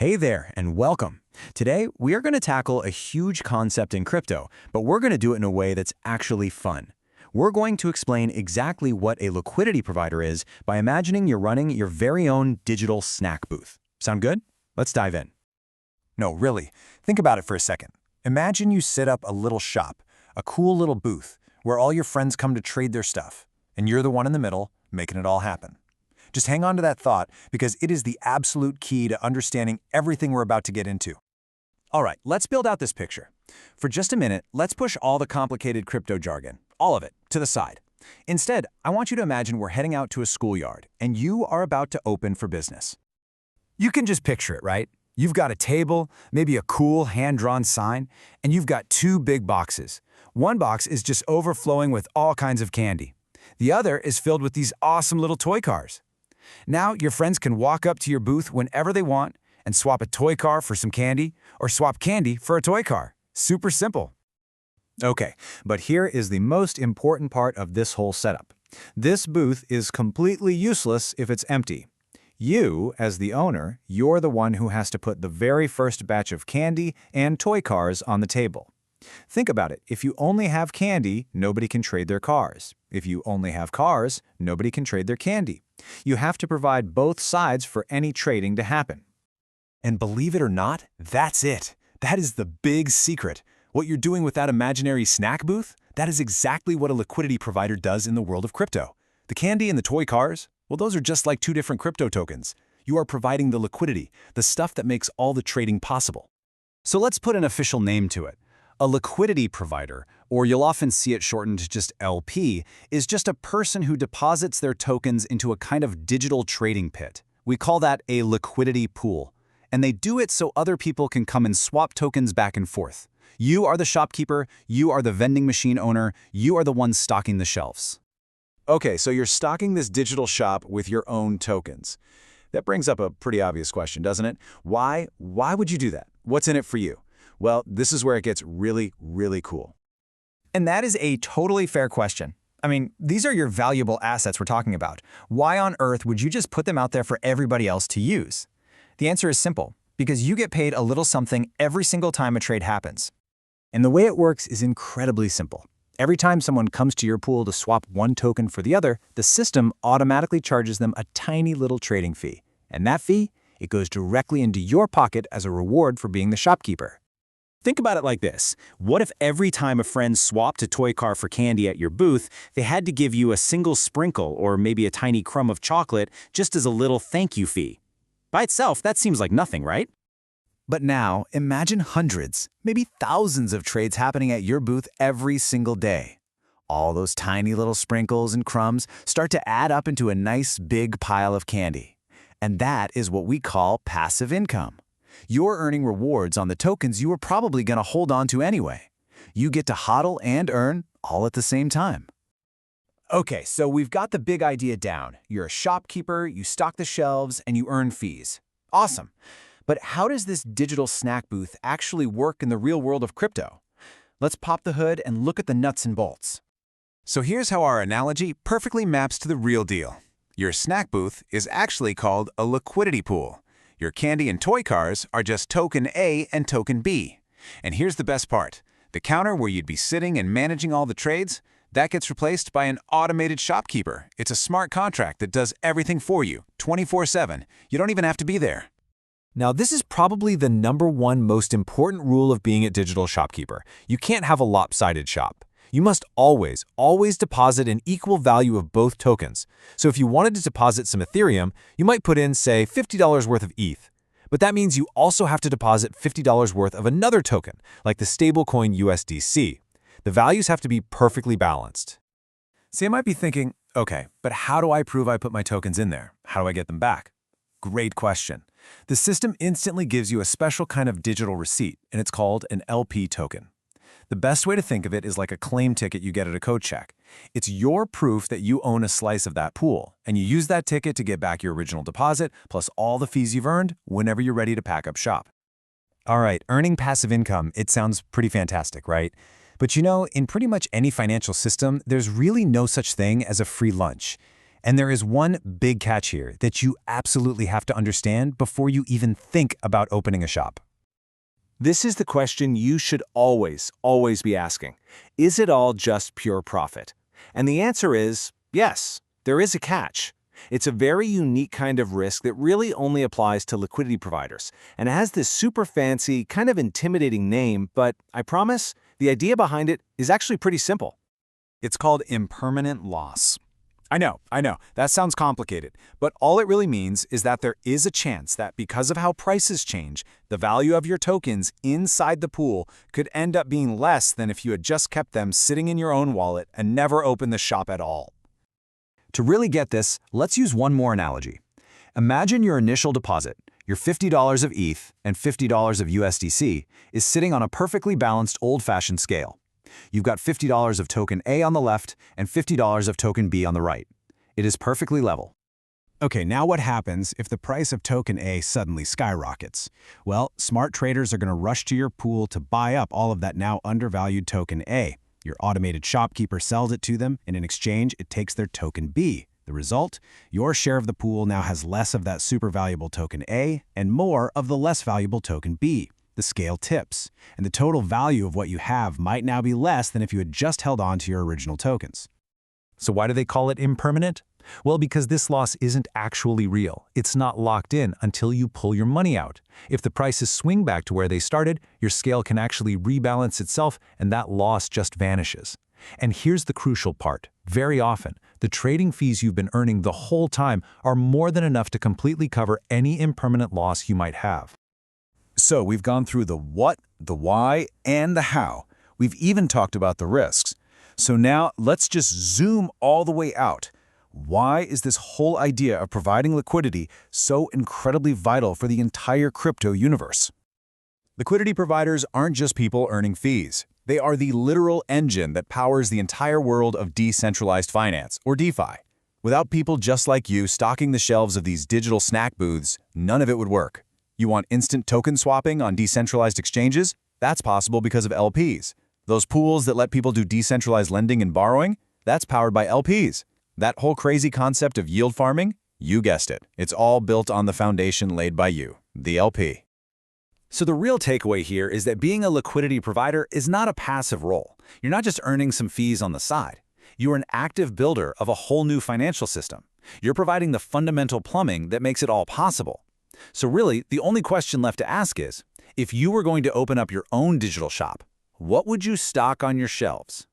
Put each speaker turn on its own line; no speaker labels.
Hey there, and welcome. Today, we are going to tackle a huge concept in crypto, but we're going to do it in a way that's actually fun. We're going to explain exactly what a liquidity provider is by imagining you're running your very own digital snack booth. Sound good? Let's dive in.
No, really. Think about it for a second. Imagine you set up a little shop, a cool little booth, where all your friends come to trade their stuff, and you're the one in the middle, making it all happen. Just hang on to that thought, because it is the absolute key to understanding everything we're about to get into.
All right, let's build out this picture. For just a minute, let's push all the complicated crypto jargon, all of it, to the side. Instead, I want you to imagine we're heading out to a schoolyard, and you are about to open for business.
You can just picture it, right? You've got a table, maybe a cool hand-drawn sign, and you've got two big boxes. One box is just overflowing with all kinds of candy. The other is filled with these awesome little toy cars. Now, your friends can walk up to your booth whenever they want and swap a toy car for some candy or swap candy for a toy car. Super simple.
Okay, but here is the most important part of this whole setup. This booth is completely useless if it's empty. You, as the owner, you're the one who has to put the very first batch of candy and toy cars on the table. Think about it. If you only have candy, nobody can trade their cars. If you only have cars, nobody can trade their candy. You have to provide both sides for any trading to happen.
And believe it or not, that's it. That is the big secret. What you're doing with that imaginary snack booth, that is exactly what a liquidity provider does in the world of crypto. The candy and the toy cars, well, those are just like two different crypto tokens. You are providing the liquidity, the stuff that makes all the trading possible.
So let's put an official name to it. A liquidity provider, or you'll often see it shortened to just LP, is just a person who deposits their tokens into a kind of digital trading pit. We call that a liquidity pool. And they do it so other people can come and swap tokens back and forth. You are the shopkeeper, you are the vending machine owner, you are the one stocking the shelves. Okay, so you're stocking this digital shop with your own tokens. That brings up a pretty obvious question, doesn't it? Why would you do that? What's in it for you? Well, this is where it gets really, really cool.
And that is a totally fair question. I mean, these are your valuable assets we're talking about. Why on earth would you just put them out there for everybody else to use? The answer is simple, because you get paid a little something every single time a trade happens.
And the way it works is incredibly simple. Every time someone comes to your pool to swap one token for the other, the system automatically charges them a tiny little trading fee. And that fee, it goes directly into your pocket as a reward for being the shopkeeper. Think about it like this. What if every time a friend swapped a toy car for candy at your booth, they had to give you a single sprinkle or maybe a tiny crumb of chocolate just as a little thank you fee? By itself, that seems like nothing, right? But now, imagine hundreds, maybe thousands of trades happening at your booth every single day. All those tiny little sprinkles and crumbs start to add up into a nice big pile of candy. And that is what we call passive income. You're earning rewards on the tokens you were probably going to hold on to anyway. You get to hodl and earn all at the same time. Okay, so we've got the big idea down. You're a shopkeeper, you stock the shelves, and you earn fees. Awesome. But how does this digital snack booth actually work in the real world of crypto? Let's pop the hood and look at the nuts and bolts.
So here's how our analogy perfectly maps to the real deal. Your snack booth is actually called a liquidity pool. Your candy and toy cars are just token A and token B. And here's the best part. The counter where you'd be sitting and managing all the trades, that gets replaced by an automated shopkeeper. It's a smart contract that does everything for you, 24/7. You don't even have to be there.
Now, this is probably the #1 most important rule of being a digital shopkeeper. You can't have a lopsided shop. You must always deposit an equal value of both tokens. So if you wanted to deposit some Ethereum, you might put in, say, $50 worth of ETH. But that means you also have to deposit $50 worth of another token, like the stablecoin USDC. The values have to be perfectly balanced. So you might be thinking, okay, but how do I prove I put my tokens in there? How do I get them back? Great question. The system instantly gives you a special kind of digital receipt, and it's called an LP token. The best way to think of it is like a claim ticket you get at a code check. It's your proof that you own a slice of that pool, and you use that ticket to get back your original deposit, plus all the fees you've earned whenever you're ready to pack up shop. All right, earning passive income, it sounds pretty fantastic, right? But you know, in pretty much any financial system, there's really no such thing as a free lunch. And there is one big catch here that you absolutely have to understand before you even think about opening a shop.
This is the question you should always be asking. Is it all just pure profit? And the answer is yes, there is a catch. It's a very unique kind of risk that really only applies to liquidity providers, and it has this super fancy, kind of intimidating name, but I promise, the idea behind it is actually pretty simple.
It's called impermanent loss. I know, that sounds complicated, but all it really means is that there is a chance that because of how prices change, the value of your tokens inside the pool could end up being less than if you had just kept them sitting in your own wallet and never opened the shop at all.
To really get this, let's use one more analogy. Imagine your initial deposit, your $50 of ETH and $50 of USDC, is sitting on a perfectly balanced old-fashioned scale. You've got $50 of token A on the left and $50 of token B on the right. It is perfectly level.
Okay, now what happens if the price of token A suddenly skyrockets? Well, smart traders are going to rush to your pool to buy up all of that now undervalued token A. Your automated shopkeeper sells it to them, and in exchange, it takes their token B. The result? Your share of the pool now has less of that super valuable token A and more of the less valuable token B. The scale tips, and the total value of what you have might now be less than if you had just held on to your original tokens.
So why do they call it impermanent? Well, because this loss isn't actually real. It's not locked in until you pull your money out. If the prices swing back to where they started, your scale can actually rebalance itself and that loss just vanishes. And here's the crucial part. Very often, the trading fees you've been earning the whole time are more than enough to completely cover any impermanent loss you might have.
So we've gone through the what, the why, and the how. We've even talked about the risks. So now let's just zoom all the way out. Why is this whole idea of providing liquidity so incredibly vital for the entire crypto universe? Liquidity providers aren't just people earning fees. They are the literal engine that powers the entire world of decentralized finance, or DeFi. Without people just like you stocking the shelves of these digital snack booths, none of it would work. You want instant token swapping on decentralized exchanges? That's possible because of LPs. Those pools that let people do decentralized lending and borrowing? That's powered by LPs. That whole crazy concept of yield farming? You guessed it. It's all built on the foundation laid by you, the LP.
So the real takeaway here is that being a liquidity provider is not a passive role. You're not just earning some fees on the side. You're an active builder of a whole new financial system. You're providing the fundamental plumbing that makes it all possible. So really, the only question left to ask is, if you were going to open up your own digital shop, what would you stock on your shelves?